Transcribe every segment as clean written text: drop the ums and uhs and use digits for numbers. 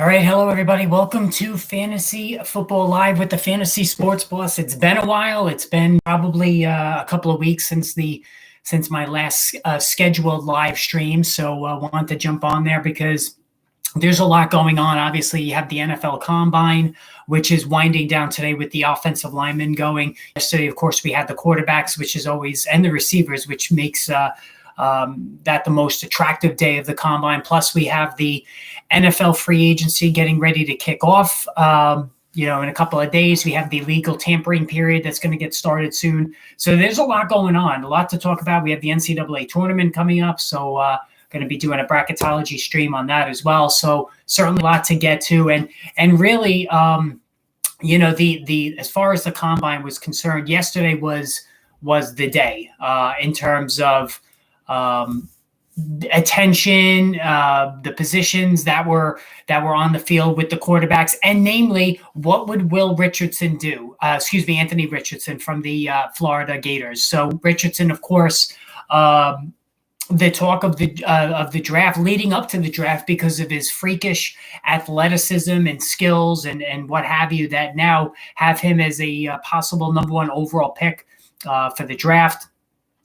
All right, hello everybody. Welcome to Fantasy Football Live with the Fantasy Sports Boss. It's been a while. It's been probably a couple of weeks since my last scheduled live stream. So I wanted to jump on there because there's a lot going on. Obviously, you have the NFL Combine, which is winding down today with the offensive linemen going. Yesterday, of course, we had the quarterbacks, which is always, and the receivers, which makes that the most attractive day of the Combine. Plus, we have the NFL free agency getting ready to kick off. In a couple of days, we have the legal tampering period that's going to get started soon. So there's a lot going on, a lot to talk about. We have the NCAA tournament coming up. So going to be doing a bracketology stream on that as well. So certainly a lot to get to. And really, the as far as the Combine was concerned, yesterday was the day in terms of attention, the positions that were on the field with the quarterbacks, and namely, what would Will Richardson do? Anthony Richardson from the Florida Gators. So Richardson, of course, the talk of the draft leading up to the draft because of his freakish athleticism and skills and what have you, that now have him as a possible number one overall pick for the draft.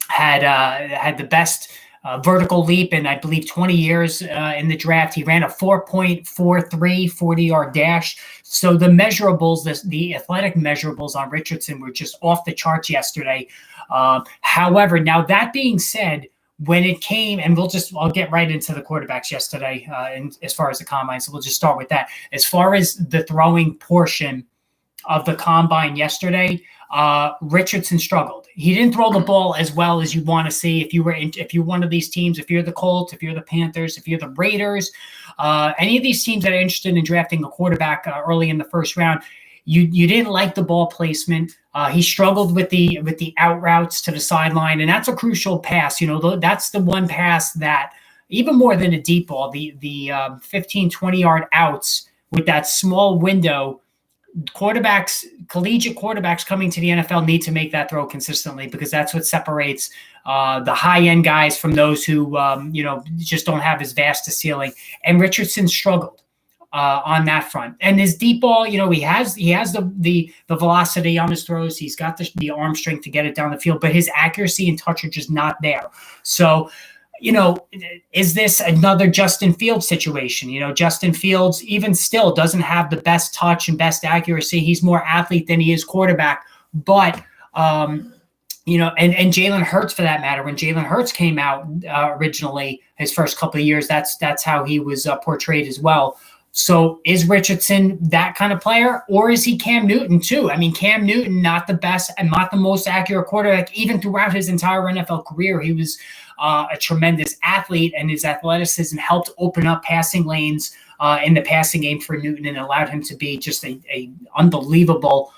Had the best vertical leap in, I believe, 20 years in the draft. He ran a 4.43 40-yard dash. So the measurables, the athletic measurables on Richardson were just off the charts yesterday. However, now that being said, when it came, and I'll get right into the quarterbacks yesterday as far as the Combine, so we'll just start with that. As far as the throwing portion of the Combine yesterday, Richardson struggled. He didn't throw the ball as well as you want to see. If you're one of these teams, if you're the Colts, if you're the Panthers, if you're the Raiders, any of these teams that are interested in drafting a quarterback early in the first round, you didn't like the ball placement. He struggled with the out routes to the sideline, and that's a crucial pass. That's the one pass that, even more than a deep ball, the 15, 20-yard outs with that small window, collegiate quarterbacks coming to the NFL need to make that throw consistently, because that's what separates the high-end guys from those who just don't have as vast a ceiling. And Richardson struggled on that front. And his deep ball, he has the velocity on his throws. He's got the arm strength to get it down the field, but his accuracy and touch are just not there. So, is this another Justin Fields situation? Justin Fields even still doesn't have the best touch and best accuracy. He's more athlete than he is quarterback. But, and Jalen Hurts, for that matter, when Jalen Hurts came out originally, his first couple of years, that's how he was portrayed as well. So is Richardson that kind of player, or is he Cam Newton too? I mean, Cam Newton, not the best and not the most accurate quarterback, even throughout his entire NFL career. He was a tremendous athlete, and his athleticism helped open up passing lanes in the passing game for Newton and allowed him to be just a unbelievable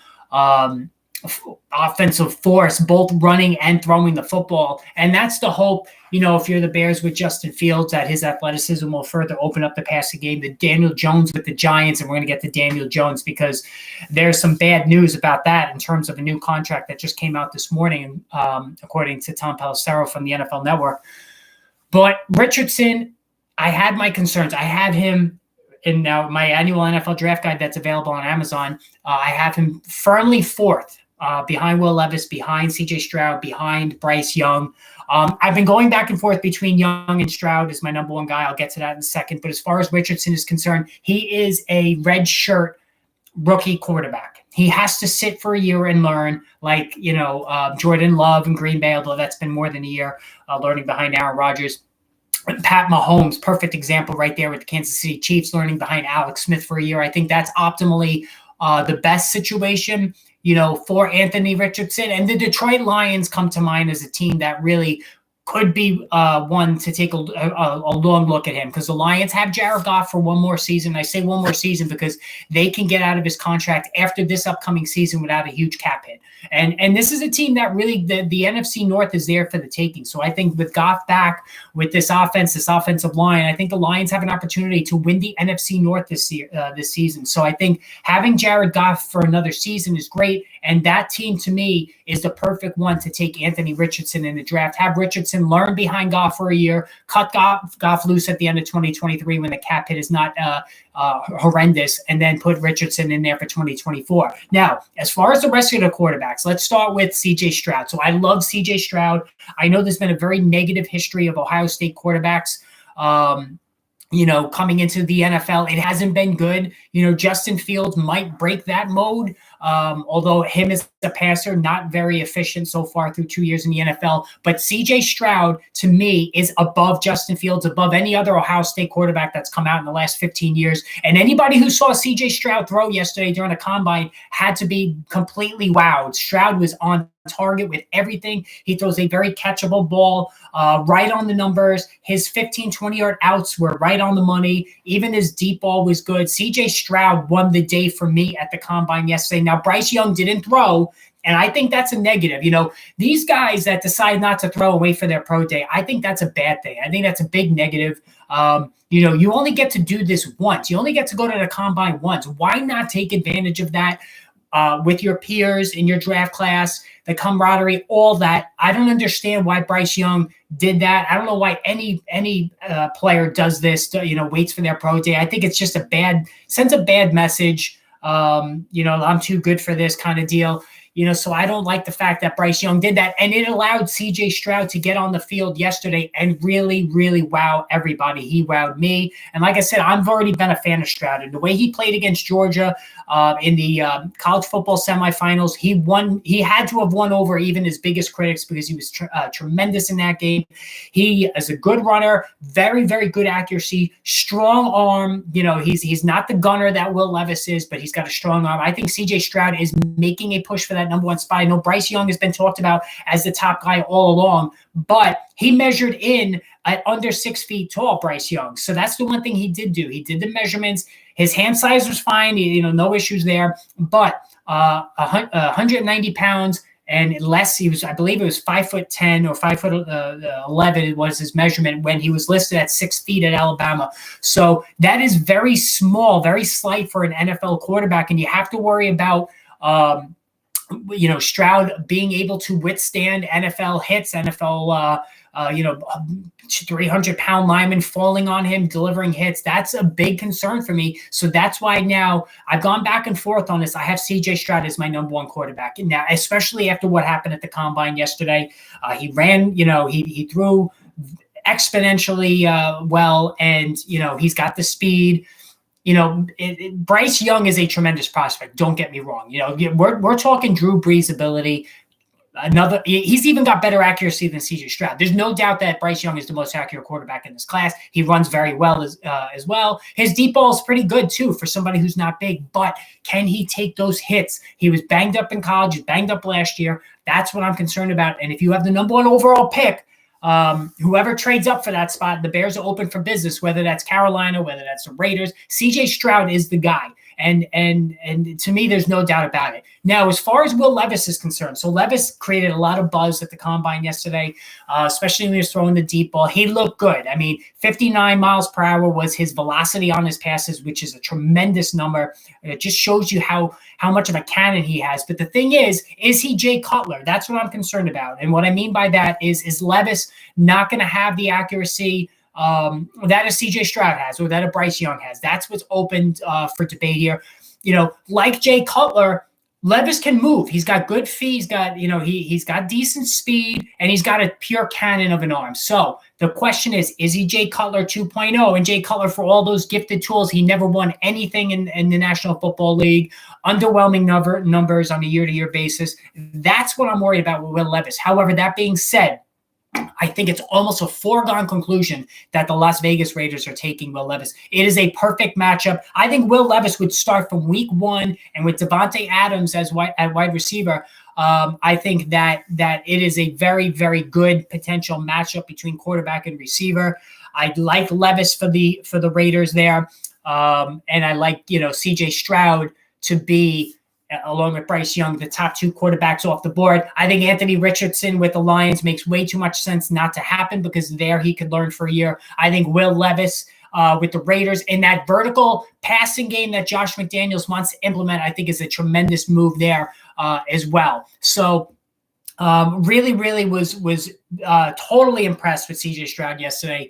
offensive force, both running and throwing the football. And that's the hope, if you're the Bears with Justin Fields, that his athleticism will further open up the passing game. The Daniel Jones with the Giants, and we're going to get to Daniel Jones because there's some bad news about that in terms of a new contract that just came out this morning, according to Tom Pelissero from the NFL Network. But Richardson, I had my concerns. I have him in now my annual NFL draft guide that's available on Amazon. I have him firmly fourth, behind Will Levis, behind CJ Stroud, behind Bryce Young. I've been going back and forth between Young and Stroud as my number one guy. I'll get to that in a second. But as far as Richardson is concerned, he is a red shirt rookie quarterback. He has to sit for a year and learn, like, Jordan Love in Green Bay, although that's been more than a year, learning behind Aaron Rodgers. Pat Mahomes, perfect example right there with the Kansas City Chiefs, learning behind Alex Smith for a year. I think that's optimally the best situation, for Anthony Richardson. And the Detroit Lions come to mind as a team that really could be one to take a long look at him, because the Lions have Jared Goff for one more season. I say one more season because they can get out of his contract after this upcoming season without a huge cap hit. And this is a team that really, the NFC North is there for the taking. So I think with Goff back, with this offense, this offensive line, I think the Lions have an opportunity to win the NFC North this season. So I think having Jared Goff for another season is great. And that team, to me, is the perfect one to take Anthony Richardson in the draft. Have Richardson learn behind Goff for a year, cut Goff loose at the end of 2023 when the cap hit is not horrendous, and then put Richardson in there for 2024. Now, as far as the rest of the quarterbacks, let's start with CJ Stroud. So I love CJ Stroud. I know there's been a very negative history of Ohio State quarterbacks. Coming into the NFL, it hasn't been good. Justin Fields might break that mode, although him as a passer, not very efficient so far through 2 years in the NFL. But CJ Stroud, to me, is above Justin Fields, above any other Ohio State quarterback that's come out in the last 15 years. And anybody who saw CJ Stroud throw yesterday during the combine had to be completely wowed. Stroud was on target with everything. He throws a very catchable ball, right on the numbers. His 15, 20-yard outs were right on the money. Even his deep ball was good. CJ Stroud won the day for me at the combine yesterday. Now, Bryce Young didn't throw, and I think that's a negative. These guys that decide not to throw and wait for their pro day, I think that's a bad thing. I think that's a big negative. You only get to do this once. You only get to go to the combine once. Why not take advantage of that? With your peers in your draft class, the camaraderie, all that. I don't understand why Bryce Young did that. I don't know why any player does this, waits for their pro day. I think it's just sends a bad message. I'm too good for this kind of deal. So I don't like the fact that Bryce Young did that. And it allowed CJ Stroud to get on the field yesterday and really, really wow everybody. He wowed me. And like I said, I've already been a fan of Stroud. And the way he played against Georgia in the college football semifinals, he had to have won over even his biggest critics because he was tremendous in that game. He is a good runner, very, very good accuracy, strong arm. He's not the gunner that Will Levis is, but he's got a strong arm. I think CJ Stroud is making a push for that number one spot. I know Bryce Young has been talked about as the top guy all along, but he measured in at under 6 feet tall, Bryce Young. So that's the one thing he did do. He did the measurements. His hand size was fine. No issues there, but 190 pounds and less. I believe it was 5'10" or 5'11" was his measurement when he was listed at 6 feet at Alabama. So that is very small, very slight for an NFL quarterback. And you have to worry about, Stroud being able to withstand NFL hits, NFL, 300-pound lineman falling on him, delivering hits. That's a big concern for me. So that's why now I've gone back and forth on this. I have CJ Stroud as my number one quarterback. And now, especially after what happened at the combine yesterday, he ran, he threw exponentially well, and, he's got the speed. Bryce Young is a tremendous prospect. Don't get me wrong. We're talking Drew Brees ability. He's even got better accuracy than CJ Stroud. There's no doubt that Bryce Young is the most accurate quarterback in this class. He runs very well as well. His deep ball is pretty good too for somebody who's not big, but can he take those hits? He was banged up in college, he was banged up last year. That's what I'm concerned about. And if you have the number one overall pick, whoever trades up for that spot, the Bears are open for business, whether that's Carolina, whether that's the Raiders. CJ Stroud is the guy. And to me, there's no doubt about it. Now, as far as Will Levis is concerned, so Levis created a lot of buzz at the combine yesterday, especially when he was throwing the deep ball. He looked good. 59 miles per hour was his velocity on his passes, which is a tremendous number. It just shows you how much of a cannon he has. But the thing is he Jay Cutler? That's what I'm concerned about. And what I mean by that is Levis not going to have the accuracy that a CJ Stroud has, or that a Bryce Young has. That's what's opened for debate here. Like Jay Cutler, Levis can move. He's got good feet. He's got, he's got decent speed, and he's got a pure cannon of an arm. So the question is he Jay Cutler 2.0? And Jay Cutler, for all those gifted tools, he never won anything in the National Football League. Underwhelming numbers on a year-to-year basis. That's what I'm worried about with Will Levis. However, that being said, I think it's almost a foregone conclusion that the Las Vegas Raiders are taking Will Levis. It is a perfect matchup. I think Will Levis would start from week one, and with Davante Adams at wide receiver, I think that it is a very, very good potential matchup between quarterback and receiver. I like Levis for the Raiders there, and I like CJ Stroud to be, along with Bryce Young, the top two quarterbacks off the board. I think Anthony Richardson with the Lions makes way too much sense not to happen, because there he could learn for a year. I think Will Levis with the Raiders in that vertical passing game that Josh McDaniels wants to implement, I think is a tremendous move there as well. So Really was totally impressed with CJ Stroud yesterday.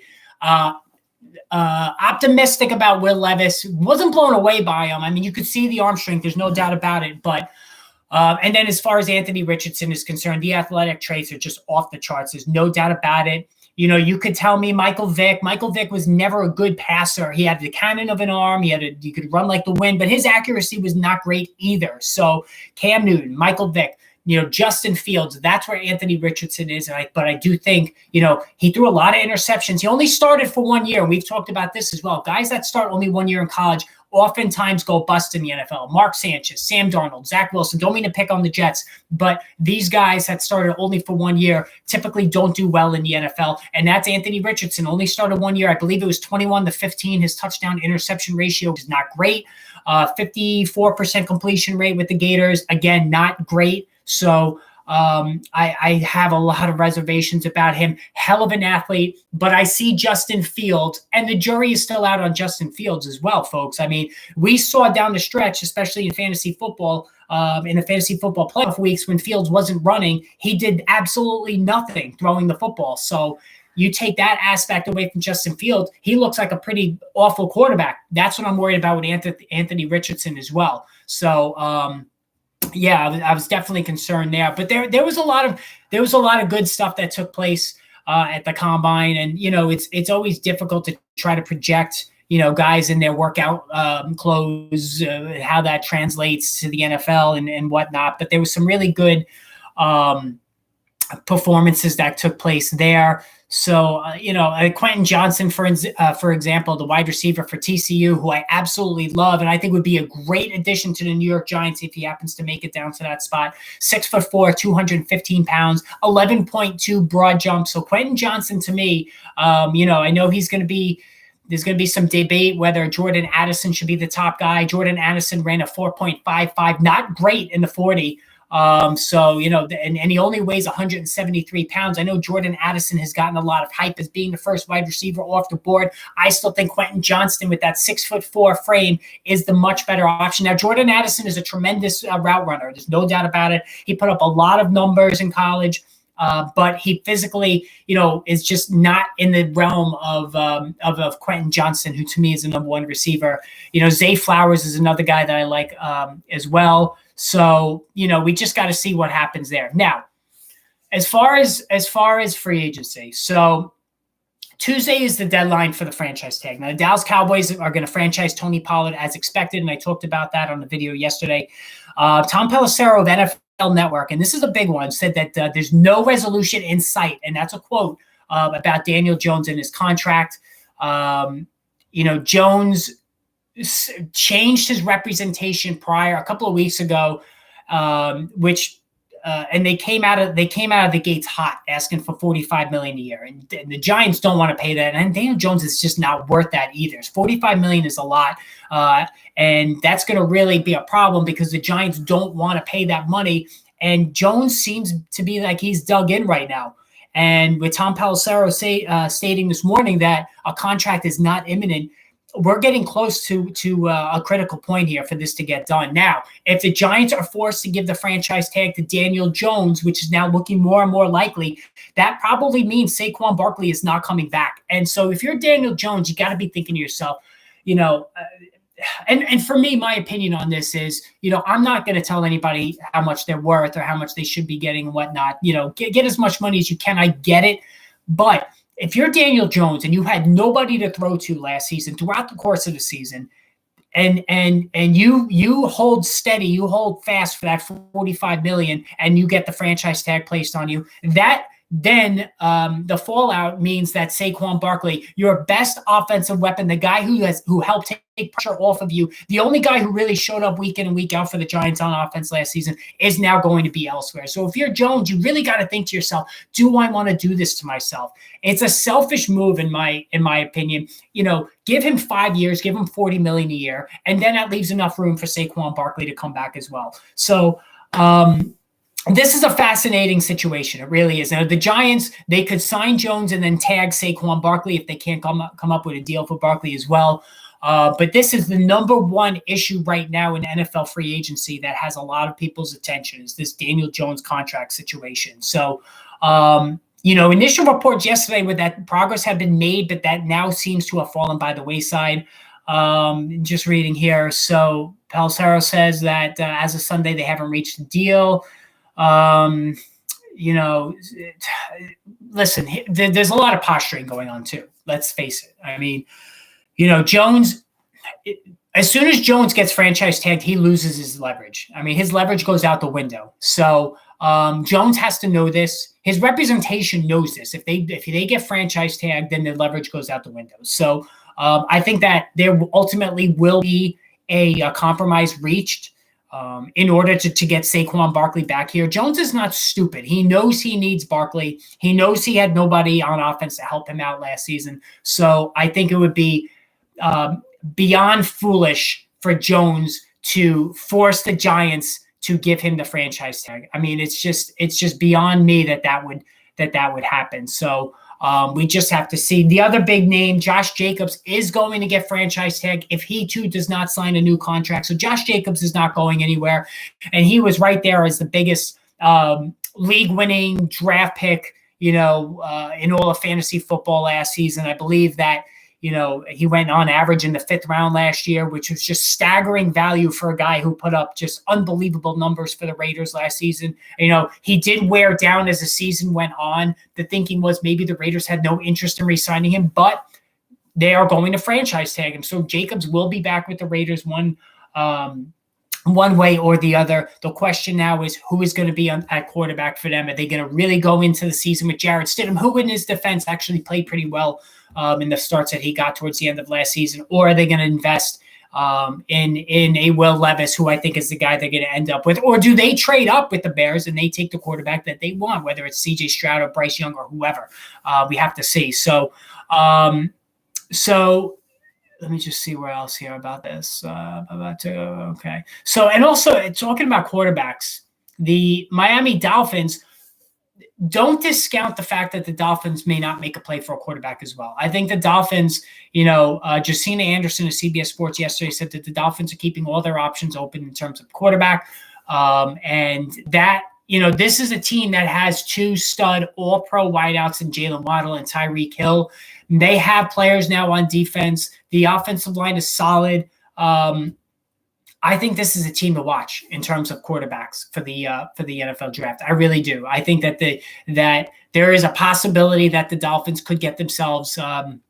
Optimistic about Will Levis. Wasn't blown away by him. I mean, you could see the arm strength. There's no doubt about it. But and then as far as Anthony Richardson is concerned, the athletic traits are just off the charts. There's no doubt about it. You know, you could tell me Michael Vick was never a good passer. He had the cannon of an arm. You could run like the wind, but his accuracy was not great either. So Cam Newton, Michael Vick, you know, Justin Fields, that's where Anthony Richardson is. But I do think, you know, he threw a lot of interceptions. He only started for 1 year. We've talked about this as well. Guys that start only 1 year in college oftentimes go bust in the NFL. Mark Sanchez, Sam Darnold, Zach Wilson. Don't mean to pick on the Jets, but these guys that started only for 1 year typically don't do well in the NFL. And that's Anthony Richardson. Only started 1 year. I believe it was 21-15. His touchdown interception ratio is not great. 54% completion rate with the Gators. Again, not great. So I have a lot of reservations about him. Hell of an athlete, but I see Justin Fields, and the jury is still out on Justin Fields as well, folks. I mean, we saw down the stretch, especially in fantasy football, in the fantasy football playoff weeks when Fields wasn't running, he did absolutely nothing throwing the football. So you take that aspect away from Justin Fields, he looks like a pretty awful quarterback. That's what I'm worried about with Anthony Richardson as well. So, yeah, I was definitely concerned there, but there was a lot of good stuff that took place at the combine, and you know it's always difficult to try to project, you know, guys in their workout clothes, how that translates to the NFL and whatnot. But there was some really good performances that took place there. So, you know, Quentin Johnson, for example, the wide receiver for TCU, who I absolutely love, and I think would be a great addition to the New York Giants if he happens to make it down to that spot. 6'4", 215 pounds, 11.2 broad jump. So Quentin Johnson, to me, you know, I know there's going to be some debate whether Jordan Addison should be the top guy. Jordan Addison ran a 4.55, not great in the 40. So, you know, and he only weighs 173 pounds. I know Jordan Addison has gotten a lot of hype as being the first wide receiver off the board. I still think Quentin Johnston with that 6'4" frame is the much better option. Now, Jordan Addison is a tremendous route runner. There's no doubt about it. He put up a lot of numbers in college. But he physically, you know, is just not in the realm of Quentin Johnston, who to me is the number one receiver. You know, Zay Flowers is another guy that I like as well. So, you know, we just got to see what happens there. Now, as far as free agency, so Tuesday is the deadline for the franchise tag. Now, the Dallas Cowboys are going to franchise Tony Pollard as expected, and I talked about that on the video yesterday. Tom Pelissero of NFL Network, and this is a big one, said that there's no resolution in sight, and that's a quote about Daniel Jones and his contract. You know, Jones changed his representation a couple of weeks ago, and they came out of the gates hot, asking for $45 million a year, and the Giants don't want to pay that, and Daniel Jones is just not worth that either. $45 million is a lot, and that's going to really be a problem because the Giants don't want to pay that money, and Jones seems to be like he's dug in right now. And with Tom Pelissero stating this morning that a contract is not imminent, we're getting close to a critical point here for this to get done. Now, if the Giants are forced to give the franchise tag to Daniel Jones, which is now looking more and more likely, that probably means Saquon Barkley is not coming back. And so if you're Daniel Jones, you got to be thinking to yourself, you know, and for me, my opinion on this is, you know, I'm not going to tell anybody how much they're worth or how much they should be getting and whatnot. You know, get as much money as you can. I get it. But if you're Daniel Jones and you had nobody to throw to last season throughout the course of the season, and you hold steady, you hold fast for that $45 million, and you get the franchise tag placed on you, then the fallout means that Saquon Barkley, your best offensive weapon, the guy who helped take pressure off of you, the only guy who really showed up week in and week out for the Giants on offense last season, is now going to be elsewhere. So if you're Jones, you really got to think to yourself, do I want to do this to myself? It's a selfish move in my opinion. You know, give him 5 years, give him $40 million a year, and then that leaves enough room for Saquon Barkley to come back as well. So this is a fascinating situation. It really is. Now, the Giants, they could sign Jones and then tag Saquon Barkley if they can't come up with a deal for Barkley as well. But this is the number one issue right now in NFL free agency that has a lot of people's attention, is this Daniel Jones contract situation. So, initial reports yesterday were that progress had been made, but that now seems to have fallen by the wayside. Just reading here. So Pelissero says that as of Sunday, they haven't reached a deal. Listen, there's a lot of posturing going on too. Let's face it. I mean, Jones, as soon as Jones gets franchise tagged, he loses his leverage. I mean, his leverage goes out the window. So Jones has to know this. His representation knows this. If they get franchise tagged, then their leverage goes out the window. So I think that there ultimately will be a compromise reached in order to get Saquon Barkley back here. Jones is not stupid. He knows he needs Barkley. He knows he had nobody on offense to help him out last season. So I think it would be beyond foolish for Jones to force the Giants to give him the franchise tag. I mean, it's just beyond me that would happen. So we just have to see. The other big name, Josh Jacobs, is going to get franchise tag if he too does not sign a new contract. So Josh Jacobs is not going anywhere, and he was right there as the biggest league-winning draft pick, in all of fantasy football last season. I believe that he went on average in the 5th round last year, which was just staggering value for a guy who put up just unbelievable numbers for the Raiders last season. He did wear down as the season went on. The thinking was maybe the Raiders had no interest in re-signing him, but they are going to franchise tag him. So Jacobs will be back with the Raiders one way or the other. The question now is who is going to be at quarterback for them. Are they going to really go into the season with Jarrett Stidham, who in his defense actually played pretty well in the starts that he got towards the end of last season, or are they going to invest in a Will Levis, who I think is the guy they're going to end up with, or do they trade up with the Bears and they take the quarterback that they want, whether it's C.J. Stroud or Bryce Young or whoever? We have to see. So let me just see where else here about this. Okay. So, and also talking about quarterbacks, the Miami Dolphins, don't discount the fact that the Dolphins may not make a play for a quarterback as well. I think the Dolphins, Josina Anderson of CBS Sports yesterday said that the Dolphins are keeping all their options open in terms of quarterback. And that, this is a team that has 2 stud all-pro wideouts in Jalen Waddle and Tyreek Hill. They have players now on defense. The offensive line is solid. I think this is a team to watch in terms of quarterbacks for the NFL draft. I really do. I think that that there is a possibility that the Dolphins could get themselves, in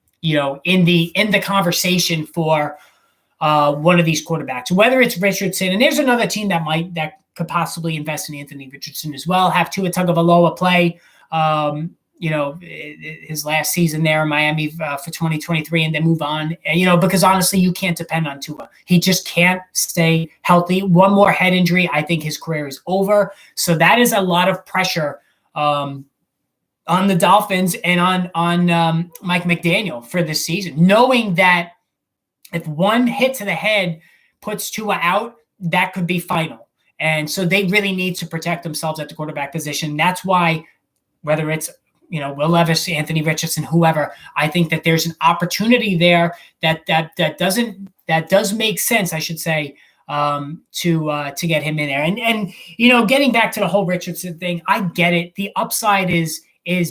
the conversation for one of these quarterbacks, whether it's Richardson. And there's another team that could possibly invest in Anthony Richardson as well. Have Tua Tagovailoa play. His last season there in Miami for 2023 and then move on, because honestly, you can't depend on Tua. He just can't stay healthy. One more head injury, I think his career is over. So that is a lot of pressure on the Dolphins and on Mike McDaniel for this season, knowing that if one hit to the head puts Tua out, that could be final. And so they really need to protect themselves at the quarterback position. That's why, whether it's Will Levis, Anthony Richardson, whoever, I think that there's an opportunity there that does make sense, I should say, to get him in there. And getting back to the whole Richardson thing, I get it. The upside is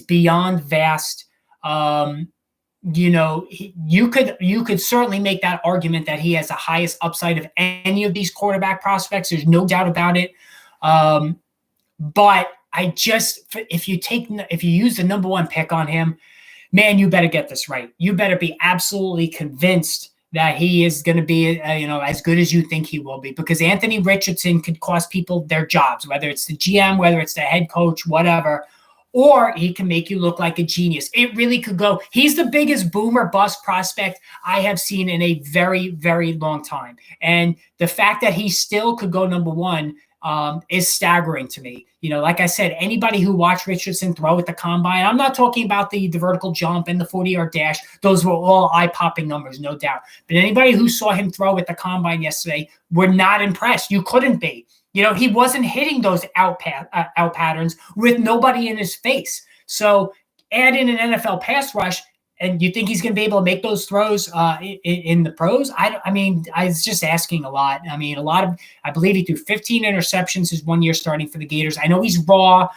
beyond vast. You could certainly make that argument that he has the highest upside of any of these quarterback prospects. There's no doubt about it. But if you use the number 1 pick on him, man, you better get this right. You better be absolutely convinced that he is going to be, as good as you think he will be, because Anthony Richardson could cost people their jobs, whether it's the GM, whether it's the head coach, whatever, or he can make you look like a genius. It really could go. He's the biggest boomer bust prospect I have seen in a very, very long time. And the fact that he still could go number 1 is staggering to me. Like I said, anybody who watched Richardson throw at the combine, I'm not talking about the vertical jump and the 40-yard dash. Those were all eye-popping numbers, no doubt. But anybody who saw him throw at the combine yesterday were not impressed. You couldn't be. He wasn't hitting those out patterns with nobody in his face. So add in an NFL pass rush, And you think he's going to be able to make those throws in the pros? I was just asking a lot. I mean, I believe he threw 15 interceptions his 1 year starting for the Gators. I know he's raw.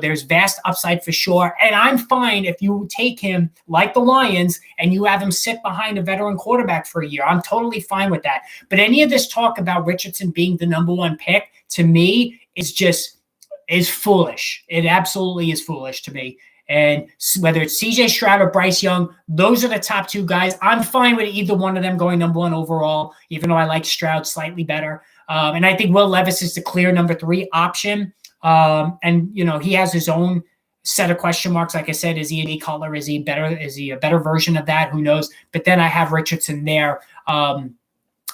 There's vast upside for sure. And I'm fine if you take him like the Lions and you have him sit behind a veteran quarterback for a year. I'm totally fine with that. But any of this talk about Richardson being the number one pick, to me, is foolish. It absolutely is foolish to me. And whether it's CJ Stroud or Bryce Young, those are the top two guys. I'm fine with either one of them going number one overall, even though I like Stroud slightly better. And I think Will Levis is the clear number 3 option. He has his own set of question marks. Like I said, is he an Cutler? Is he better? Is he a better version of that? Who knows? But then I have Richardson there in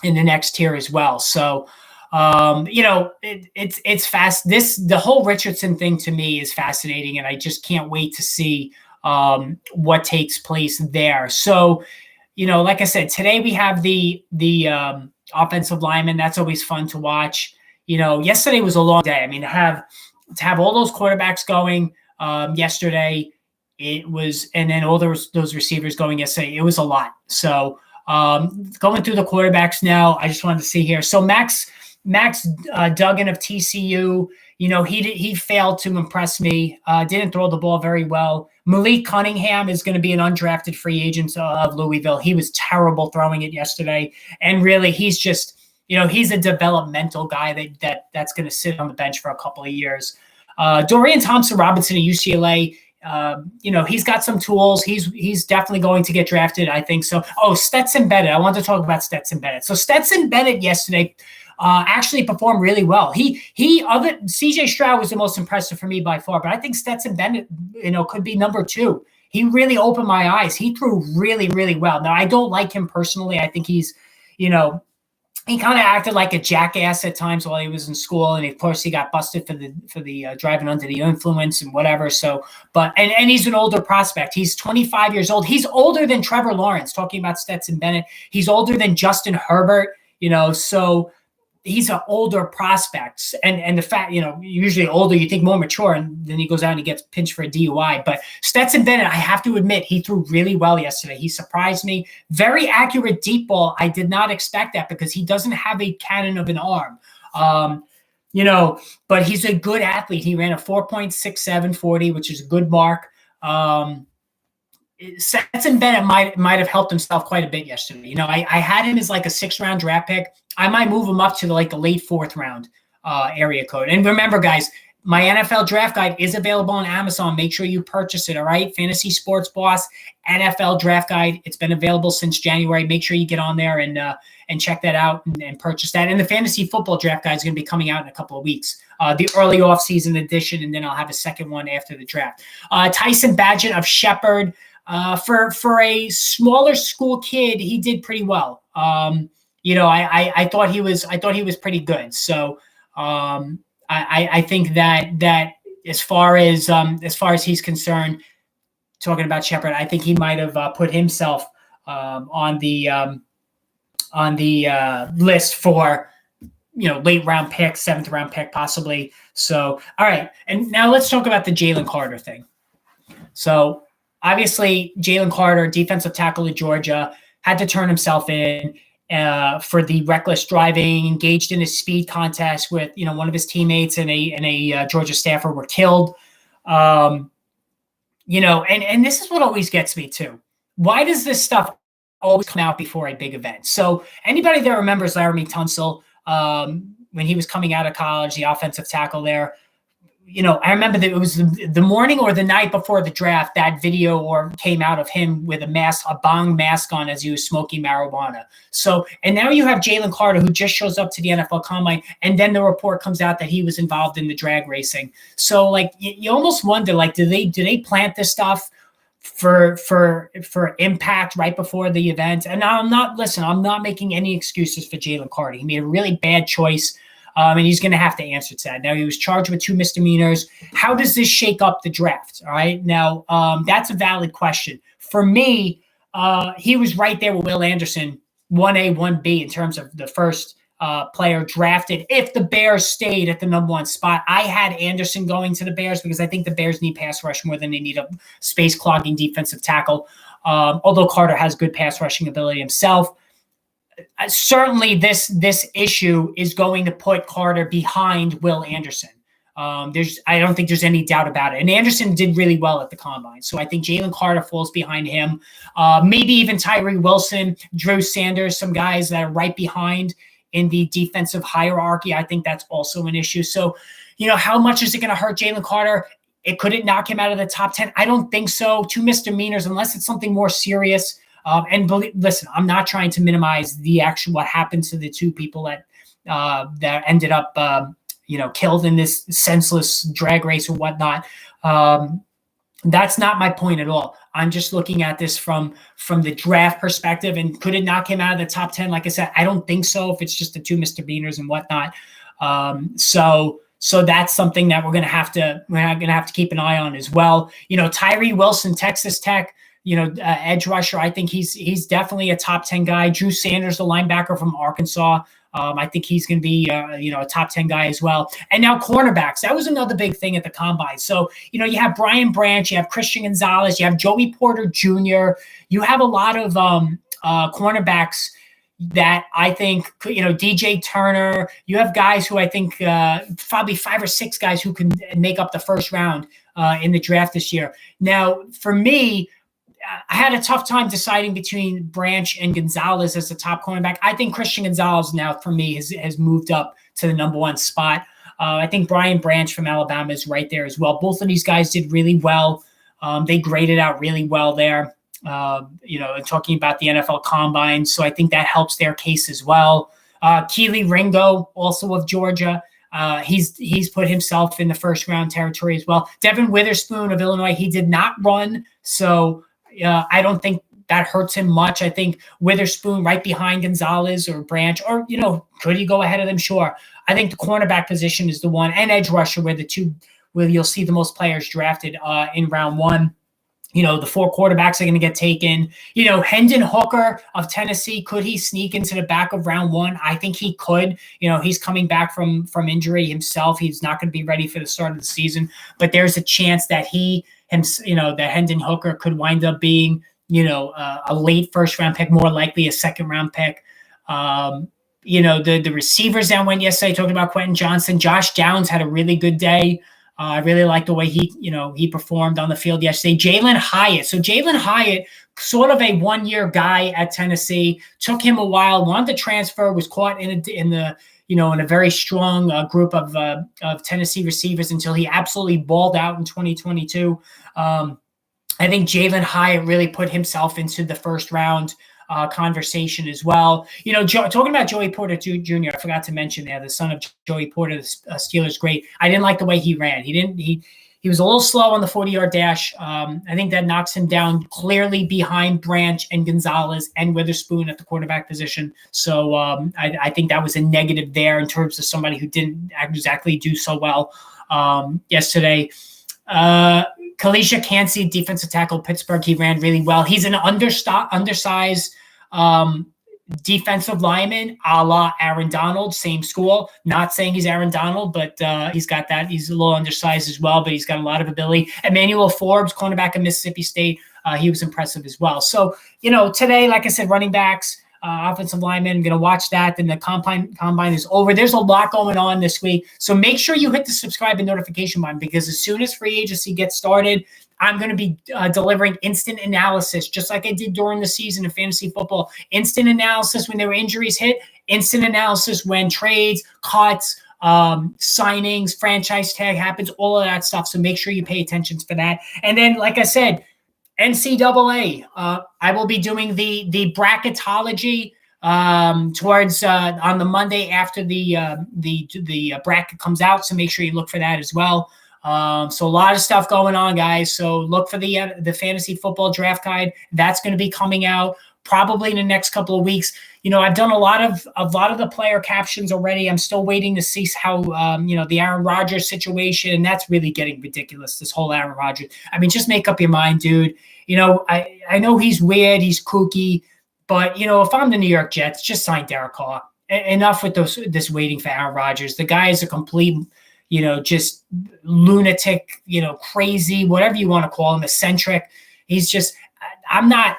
the next tier as well. So, it's fast. The whole Richardson thing to me is fascinating, and I just can't wait to see what takes place there. So, like I said, today we have the offensive lineman. That's always fun to watch. Yesterday was a long day. I mean, to have all those quarterbacks going yesterday, it was, and then all those receivers going yesterday, it was a lot. So going through the quarterbacks now, I just wanted to see here. So Max Duggan of TCU, he failed to impress me. Didn't throw the ball very well. Malik Cunningham is going to be an undrafted free agent of Louisville. He was terrible throwing it yesterday. And really, he's just, he's a developmental guy that's going to sit on the bench for a couple of years. Dorian Thompson-Robinson at UCLA, he's got some tools. He's definitely going to get drafted, I think so. Oh, Stetson Bennett. I want to talk about Stetson Bennett. So Stetson Bennett yesterday actually performed really well. CJ Stroud was the most impressive for me by far, but I think Stetson Bennett, could be number 2. He really opened my eyes. He threw really, really well. Now, I don't like him personally. I think he's, he kind of acted like a jackass at times while he was in school, and of course he got busted for the driving under the influence and whatever. So, but and he's an older prospect. He's 25 years old. He's older than Trevor Lawrence. Talking about Stetson Bennett, he's older than Justin Herbert. So he's an older prospect, and the fact, usually older, you think more mature, and then he goes out and he gets pinched for a DUI. But Stetson Bennett, I have to admit, he threw really well yesterday. He surprised me. Very accurate deep ball. I did not expect that because he doesn't have a cannon of an arm. But he's a good athlete. He ran a 4.67 40, which is a good mark. Stetson Bennett might have helped himself quite a bit yesterday. I had him as like a 6th round draft pick. I might move him up to the late 4th round area code. And remember, guys, my NFL draft guide is available on Amazon. Make sure you purchase it. All right. Fantasy Sports Boss NFL draft guide. It's been available since January. Make sure you get on there and check that out and purchase that. And the fantasy football draft guide is going to be coming out in a couple of weeks. The early offseason edition, and then I'll have a second one after the draft. Tyson Bagent of Shepherd. For a smaller school kid, he did pretty well. I thought he was pretty good. So I think that as far as he's concerned, talking about Shepherd, I think he might have put himself on the list for late round pick, 7th round pick possibly. So all right, and now let's talk about the Jalen Carter thing. So obviously, Jalen Carter, defensive tackle at Georgia, had to turn himself in for the reckless driving, engaged in a speed contest with one of his teammates and a Georgia staffer were killed. And this is what always gets me too. Why does this stuff always come out before a big event? So anybody that remembers Laramie Tunsil when he was coming out of college, the offensive tackle there. I remember that it was the morning or the night before the draft, that video came out of him with a bong mask on as he was smoking marijuana. So, and now you have Jalen Carter, who just shows up to the NFL Combine, and then the report comes out that he was involved in the drag racing. So, you almost wonder, do they plant this stuff for impact right before the event? And I'm not making any excuses for Jalen Carter. He made a really bad choice. And he's going to have to answer to that. Now, he was charged with 2 misdemeanors. How does this shake up the draft? All right. Now, that's a valid question. For me, he was right there with Will Anderson, 1A, 1B in terms of the first player drafted if the Bears stayed at the number 1 spot. I had Anderson going to the Bears because I think the Bears need pass rush more than they need a space clogging defensive tackle. Although Carter has good pass rushing ability himself. Certainly this issue is going to put Carter behind Will Anderson. I don't think there's any doubt about it. And Anderson did really well at the combine. So I think Jalen Carter falls behind him. Maybe even Tyree Wilson, Drew Sanders, some guys that are right behind in the defensive hierarchy. I think that's also an issue. So, how much is it going to hurt Jalen Carter? Could it knock him out of the top 10? I don't think so. 2 misdemeanors, unless it's something more serious. Listen, I'm not trying to minimize what happened to the 2 people that ended up, killed in this senseless drag race or whatnot. That's not my point at all. I'm just looking at this from the draft perspective. And could it knock him out of the top 10? Like I said, I don't think so. If it's just the 2 misdemeanors and whatnot. So that's something that we're going to have to keep an eye on as well. Tyree Wilson, Texas Tech, edge rusher. I think he's definitely a top 10 guy. Drew Sanders, the linebacker from Arkansas. I think he's going to be, a top 10 guy as well. And now cornerbacks. That was another big thing at the combine. So, you have Brian Branch, you have Christian Gonzalez, you have Joey Porter Jr. You have a lot of cornerbacks that I think, DJ Turner. You have guys who I think probably 5 or 6 guys who can make up the first round in the draft this year. Now, for me, I had a tough time deciding between Branch and Gonzalez as the top cornerback. I think Christian Gonzalez now, for me, has moved up to the number 1 spot. I think Brian Branch from Alabama is right there as well. Both of these guys did really well. They graded out really well there, talking about the NFL Combine. So I think that helps their case as well. Keely Ringo, also of Georgia. He's put himself in the first round territory as well. Devin Witherspoon of Illinois, he did not run. So I don't think that hurts him much. I think Witherspoon right behind Gonzalez or Branch, or, could he go ahead of them? Sure. I think the cornerback position is the one, and edge rusher where you'll see the most players drafted in round 1. The 4 quarterbacks are going to get taken. Hendon Hooker of Tennessee, could he sneak into the back of round 1? I think he could. He's coming back from injury himself. He's not going to be ready for the start of the season, but there's a chance that that Hendon Hooker could wind up being, a late first round pick, more likely a second round pick. The receivers that went yesterday, talked about Quentin Johnson. Josh Downs had a really good day. I really like the way he performed on the field yesterday. Jalen Hyatt. So Jalen Hyatt, sort of a 1-year guy at Tennessee, took him a while, wanted to transfer, was caught in a very strong group of Tennessee receivers until he absolutely balled out in 2022. I think Jalen Hyatt really put himself into the first round conversation as well. Talking about Joey Porter Jr., I forgot to mention there, the son of Joey Porter, the Steelers great. I didn't like the way he ran. He was a little slow on the 40-yard dash. I think that knocks him down clearly behind Branch and Gonzalez and Witherspoon at the quarterback position. So I think that was a negative there in terms of somebody who didn't exactly do so well yesterday. Kalisha Cansey, defensive tackle, Pittsburgh. He ran really well. He's an undersized defensive lineman, a la Aaron Donald, same school. Not saying he's Aaron Donald, but he's got that. He's a little undersized as well, but he's got a lot of ability. Emmanuel Forbes, cornerback of Mississippi State, he was impressive as well. So, today, like I said, running backs, offensive linemen, I'm going to watch that. Then the combine is over. There's a lot going on this week. So make sure you hit the subscribe and notification button, because as soon as free agency gets started, I'm going to be delivering instant analysis, just like I did during the season of fantasy football. Instant analysis when there were injuries hit, instant analysis when trades, cuts, signings, franchise tag happens, all of that stuff. So make sure you pay attention for that. And then, like I said, NCAA, I will be doing the bracketology towards on the Monday after the bracket comes out. So make sure you look for that as well. So a lot of stuff going on, guys. So look for the fantasy football draft guide. That's going to be coming out probably in the next couple of weeks. I've done a lot of the player captions already. I'm still waiting to see how the Aaron Rodgers situation, and that's really getting ridiculous. This whole Aaron Rodgers. I mean, just make up your mind, dude. I know he's weird, he's kooky, but if I'm the New York Jets, just sign Derek Carr. enough with this waiting for Aaron Rodgers. The guy is a complete, just lunatic, crazy, whatever you want to call him, eccentric. He's just, and I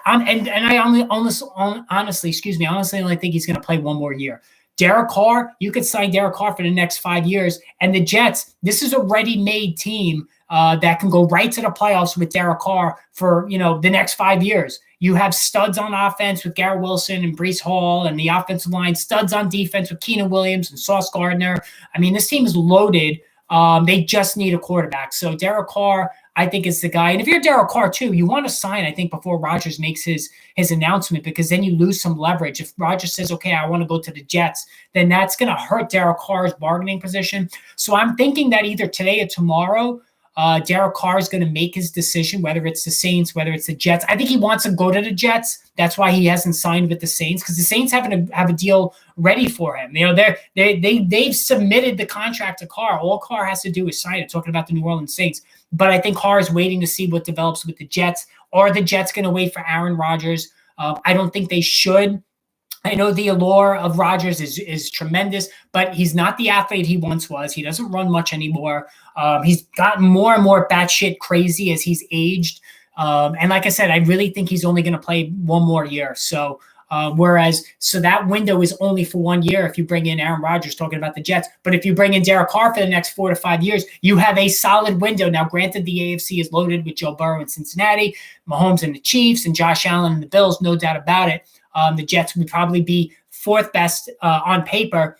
honestly only think he's going to play one more year. Derek Carr, you could sign Derek Carr for the next 5 years. And the Jets, this is a ready-made team that can go right to the playoffs with Derek Carr for, the next 5 years. You have studs on offense with Garrett Wilson and Breece Hall and the offensive line, studs on defense with Keenan Williams and Sauce Gardner. I mean, this team is loaded. They just need a quarterback. So Derek Carr, I think, is the guy. And if you're Derek Carr too, you want to sign, I think, before Rodgers makes his announcement, because then you lose some leverage. If Rodgers says, okay, I want to go to the Jets, then that's going to hurt Derek Carr's bargaining position. So I'm thinking that either today or tomorrow, Derek Carr is going to make his decision, whether it's the Saints, whether it's the Jets. I think he wants to go to the Jets. That's why he hasn't signed with the Saints, because the Saints have a deal ready for him. They've submitted the contract to Carr. All Carr has to do is sign it, talking about the New Orleans Saints. But I think Carr is waiting to see what develops with the Jets. Are the Jets going to wait for Aaron Rodgers? I don't think they should. I know the allure of Rodgers is tremendous, but he's not the athlete he once was. He doesn't run much anymore. He's gotten more and more batshit crazy as he's aged. And like I said, I really think he's only going to play one more year. So that window is only for 1 year if you bring in Aaron Rodgers, talking about the Jets. But if you bring in Derek Carr for the next 4 to 5 years, you have a solid window. Now, granted, the AFC is loaded with Joe Burrow in Cincinnati, Mahomes and the Chiefs, and Josh Allen and the Bills, no doubt about it. The Jets would probably be fourth best on paper,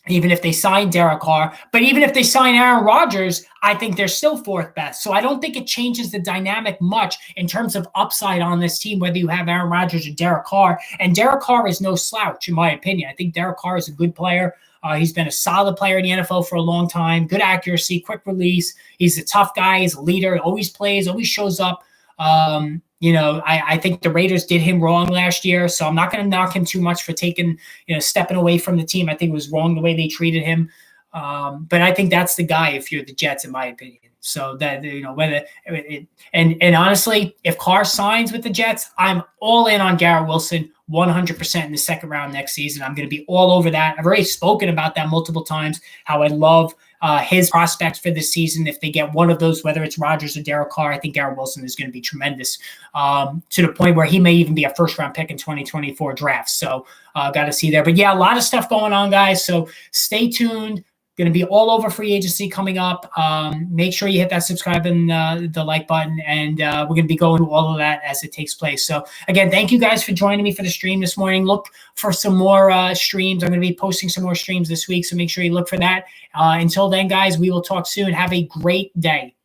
even if they sign Derek Carr. But even if they sign Aaron Rodgers, I think they're still fourth best. So I don't think it changes the dynamic much in terms of upside on this team, whether you have Aaron Rodgers or Derek Carr. And Derek Carr is no slouch, in my opinion. I think Derek Carr is a good player. He's been a solid player in the NFL for a long time. Good accuracy, quick release. He's a tough guy. He's a leader. Always plays, always shows up. I think the Raiders did him wrong last year, so I'm not going to knock him too much for stepping away from the team. I think it was wrong the way they treated him. But I think that's the guy if you're the Jets, in my opinion. So that, and honestly, if Carr signs with the Jets, I'm all in on Garrett Wilson 100% in the second round next season. I'm going to be all over that. I've already spoken about that multiple times, how I love his prospects for this season. If they get one of those, whether it's Rodgers or Derek Carr, I think Garrett Wilson is going to be tremendous, to the point where he may even be a first-round pick in 2024 draft. So got to see there. But yeah, a lot of stuff going on, guys. So stay tuned. Going to be all over free agency coming up. Make sure you hit that subscribe and the like button, and we're going to be going through all of that as it takes place. So again, thank you guys for joining me for the stream this morning. Look for some more streams. I'm going to be posting some more streams this week, so make sure you look for that. Until then, guys, we will talk soon. Have a great day.